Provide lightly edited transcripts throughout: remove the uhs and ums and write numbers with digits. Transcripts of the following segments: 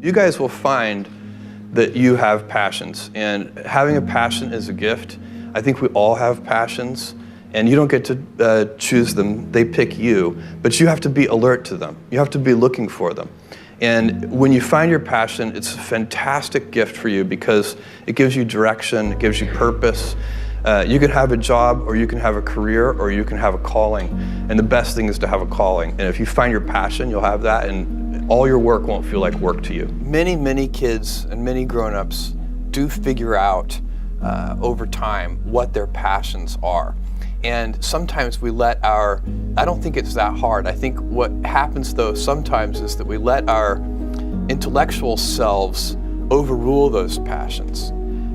You guys will find that you have passions, and having a passion is a gift. I think we all have passions, and you don't get to choose them, they pick you, but you have to be alert to them. You have to be looking for them. And when you find your passion, it's a fantastic gift for you because it gives you direction, it gives you purpose. You can have a job, or you can have a career, or you can have a calling. And the best thing is to have a calling. And if you find your passion, you'll have that, and all your work won't feel like work to you. Many kids and many grown-ups do figure out over time what their passions are. And sometimes we let I don't think it's that hard. I think what happens though sometimes is that we let our intellectual selves overrule those passions.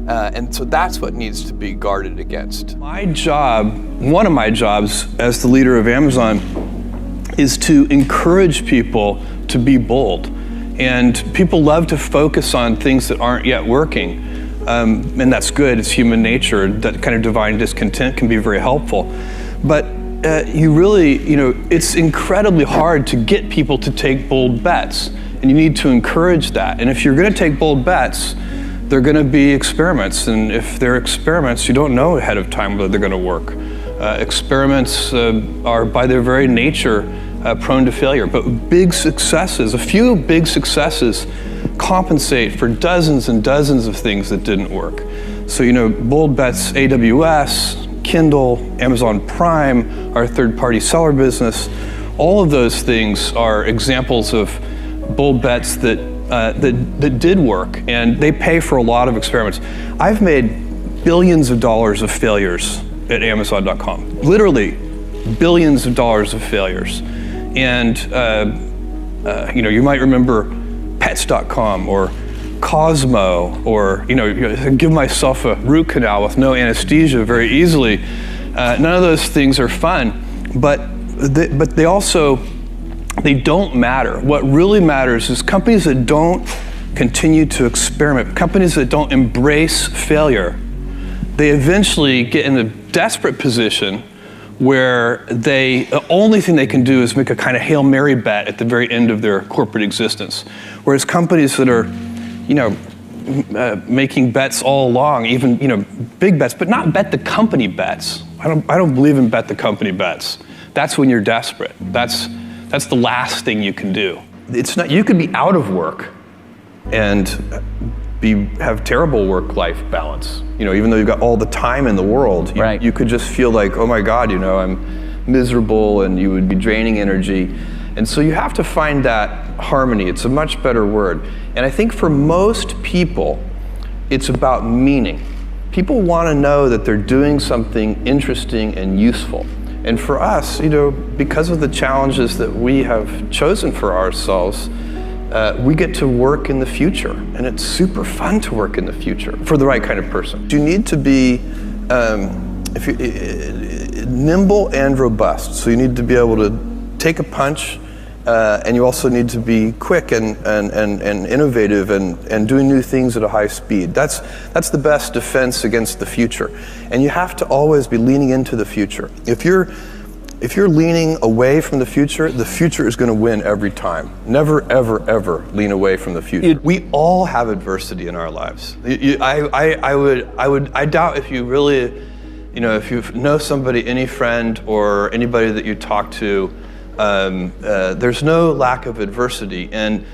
And so that's what needs to be guarded against. My job, one of my jobs as the leader of Amazon, is to encourage people to be bold. And people love to focus on things that aren't yet working. And that's good, it's human nature. That kind of divine discontent can be very helpful. But it's incredibly hard to get people to take bold bets. And you need to encourage that. And if you're gonna take bold bets, they're going to be experiments, and if they're experiments, you don't know ahead of time whether they're going to work. Experiments are by their very nature prone to failure, but a few big successes compensate for dozens and dozens of things that didn't work. So bold bets, AWS, Kindle, Amazon Prime, our third-party seller business, all of those things are examples of bold bets that did work, and they pay for a lot of experiments. I've made billions of dollars of failures at Amazon.com, literally billions of dollars of failures. And you might remember Pets.com or Cosmo, or give myself a root canal with no anesthesia very easily. None of those things are fun, but they don't matter. What really matters is companies that don't continue to experiment, companies that don't embrace failure, they eventually get in a desperate position where the only thing they can do is make a kind of Hail Mary bet at the very end of their corporate existence. Whereas companies that are, making bets all along, even, big bets, but not bet the company bets. I don't believe in bet the company bets. That's when you're desperate. That's the last thing you can do. It's not. You could be out of work and have terrible work-life balance. Even though you've got all the time in the world, right. You could just feel like, oh my God, I'm miserable, and you would be draining energy. And so you have to find that harmony. It's a much better word. And I think for most people, it's about meaning. People want to know that they're doing something interesting and useful. And for us, because of the challenges that we have chosen for ourselves, we get to work in the future, and it's super fun to work in the future for the right kind of person. You need to be nimble and robust. So you need to be able to take a punch, and you also need to be quick and innovative and doing new things at a high speed. That's the best defense against the future. And you have to always be leaning into the future. If you're leaning away from the future is going to win every time. Never, ever, ever lean away from the future. We all have adversity in our lives. I doubt if you really, if you know somebody, any friend or anybody that you talk to, there's no lack of adversity, and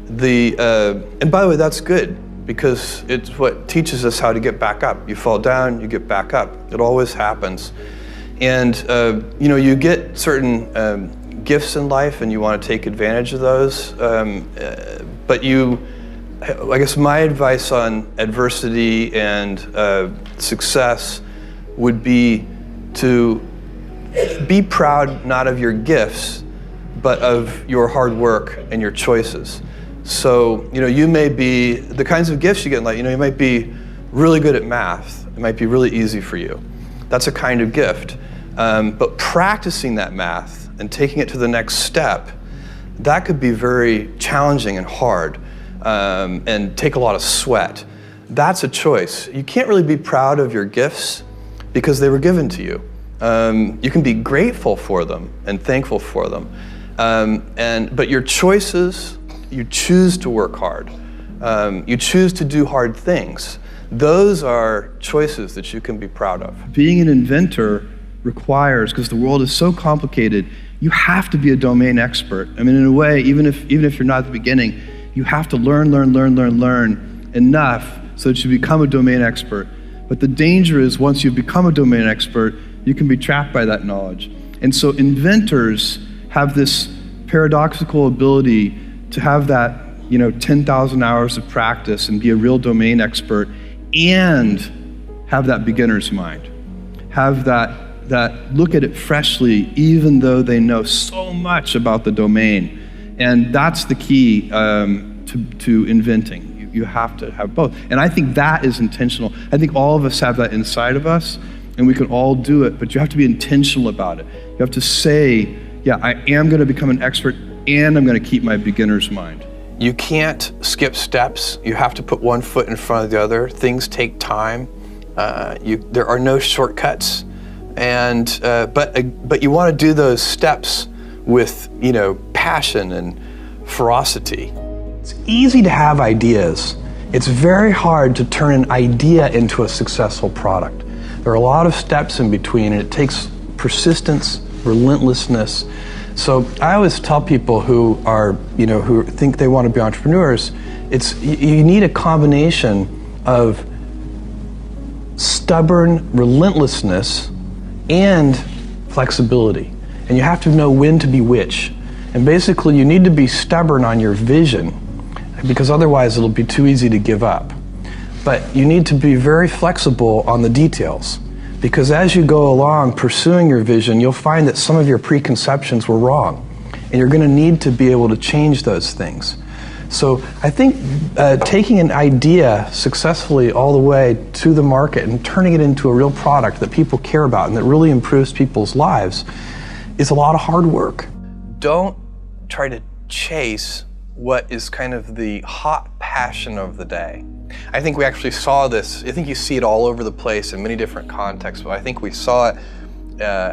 by the way, that's good, because it's what teaches us how to get back up. You fall down, you get back up. It always happens. And you get certain gifts in life, and you want to take advantage of those. But I guess my advice on adversity and success would be to be proud not of your gifts, but of your hard work and your choices. So, you may be, the kinds of gifts you get in life, you might be really good at math. It might be really easy for you. That's a kind of gift. But practicing that math and taking it to the next step, that could be very challenging and hard, and take a lot of sweat. That's a choice. You can't really be proud of your gifts because they were given to you. You can be grateful for them and thankful for them. But your choices you choose to work hard. You choose to do hard things. Those are choices that you can be proud of. Being an inventor requires, because the world is so complicated, you have to be a domain expert. I mean, in a way, even if you're not at the beginning, you have to learn enough so that you become a domain expert. But the danger is once you become a domain expert, you can be trapped by that knowledge. And so inventors have this paradoxical ability to have that 10,000 hours of practice and be a real domain expert and have that beginner's mind. Have that look at it freshly, even though they know so much about the domain. And that's the key to inventing. You have to have both. And I think that is intentional. I think all of us have that inside of us, and we can all do it, but you have to be intentional about it. You have to say, yeah, I am going to become an expert, and I'm going to keep my beginner's mind. You can't skip steps. You have to put one foot in front of the other. Things take time. There are no shortcuts. And but you want to do those steps with passion and ferocity. It's easy to have ideas. It's very hard to turn an idea into a successful product. There are a lot of steps in between, and it takes persistence, relentlessness. So I always tell people who think they want to be entrepreneurs, you need a combination of stubborn relentlessness and flexibility. And you have to know when to be which. And basically you need to be stubborn on your vision, because otherwise it'll be too easy to give up. But you need to be very flexible on the details, because as you go along pursuing your vision, you'll find that some of your preconceptions were wrong, and you're going to need to be able to change those things. So I think taking an idea successfully all the way to the market and turning it into a real product that people care about and that really improves people's lives is a lot of hard work. Don't try to chase what is kind of the hot passion of the day. I think we actually saw this. I think you see it all over the place in many different contexts, but I think we saw it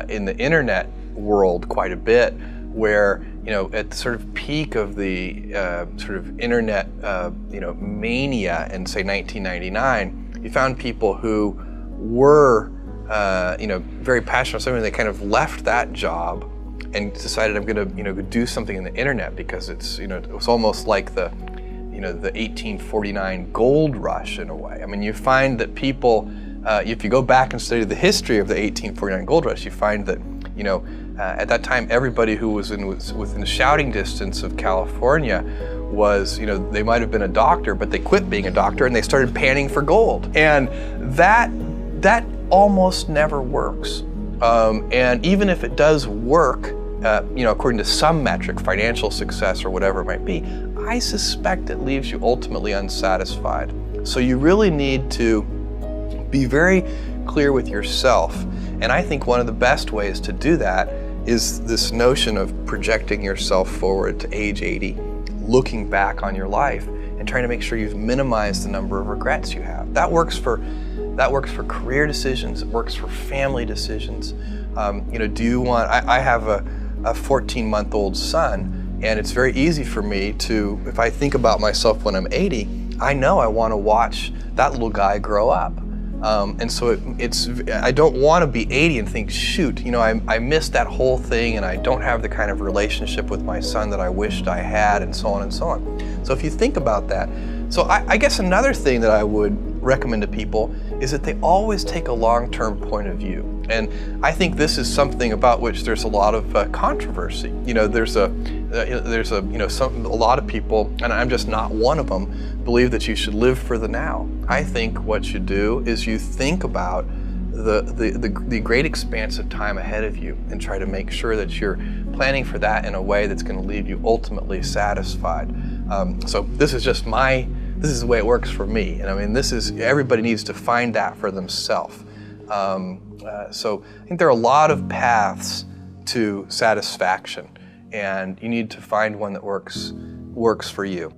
in the internet world quite a bit, where at the sort of peak of the sort of internet mania in say 1999, you found people who were very passionate about something. They kind of left that job and decided, I'm going to do something in the internet, because it's it was almost like the 1849 gold rush in a way. I mean, you find that people, if you go back and study the history of the 1849 gold rush, you find that at that time everybody who was within shouting distance of California was they might have been a doctor, but they quit being a doctor and they started panning for gold, and that almost never works. And even if it does work, according to some metric, financial success or whatever it might be, I suspect it leaves you ultimately unsatisfied. So you really need to be very clear with yourself. And I think one of the best ways to do that is this notion of projecting yourself forward to age 80, looking back on your life and trying to make sure you've minimized the number of regrets you have. That works for career decisions. It works for family decisions. Do you want? I have a 14-month-old son, and it's very easy for me to, if I think about myself when I'm 80, I know I want to watch that little guy grow up. And so I don't want to be 80 and think, shoot, I missed that whole thing, and I don't have the kind of relationship with my son that I wished I had, and so on and so on. So if you think about that, so I guess another thing that I would recommend to people is that they always take a long-term point of view. And I think this is something about which there's a lot of controversy. There's a lot of people, and I'm just not one of them, believe that you should live for the now. I think what you do is you think about the great expanse of time ahead of you and try to make sure that you're planning for that in a way that's going to leave you ultimately satisfied. So this is the way it works for me. And I mean, everybody needs to find that for themselves. So I think there are a lot of paths to satisfaction, and you need to find one that works for you.